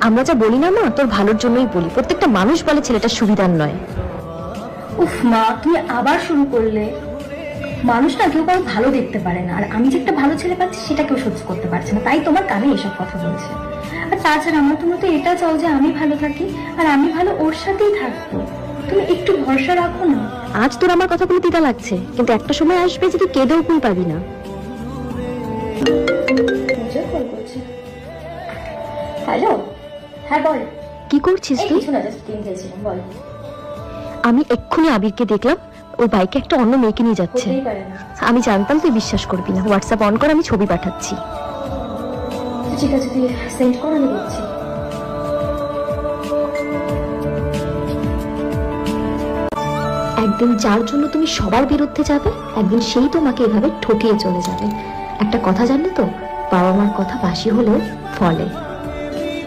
আমরা যা বলি না মা, তোর ভালোর জন্যই বলি। প্রত্যেকটা মানুষ বলে ছেলেটা সুবিধার নয়। উফ মা, তুমি আবার শুরু করলে। মানুষ না কেউ কারো ভালো দেখতে পারে না, আর আমি যে একটা ভালো ছেলে পাচ্ছি সেটা কেউ সহ্য করতে পারছে না, তাই তোমার কানে এসব কথা বলছে। আর তাছাড়া আমার তোমরা তো এটা চাও যে আমি ভালো থাকি, আর আমি ভালো ওর সাথেই থাকবো। তুমি একটু ভরসা রাখো না। আজ তোর আমার কথাগুলো তিতা লাগছে, কিন্তু একটা সময় আসবে যে তুই কেঁদেও কুল পাবি না। হ্যালো, হ্যাঁ বল। কি করছিস তুই? কিছু না, জাস্ট গেম খেলছিলাম। বল। আমি এক্ষুনি আবিরকে দেখলাম, ওর বাইকে একটা অন্য মেয়েকে নিয়ে যাচ্ছে। হতেই পারে না। আমি জানতাম তুই বিশ্বাস করবি না। হোয়াটসঅ্যাপ অন কর, আমি ছবি পাঠাচ্ছি। ঠিক আছে, তুই সেন্ড করে আমি দেখছি। একদিন যার জন্য তুমি সবার বিরুদ্ধে যাবে, একদিন সেই তোমাকে এভাবে ঠকিয়ে চলে যাবে। একটা কথা জানলে তো, বাবা মার কথা বাসি হলেও ফলে।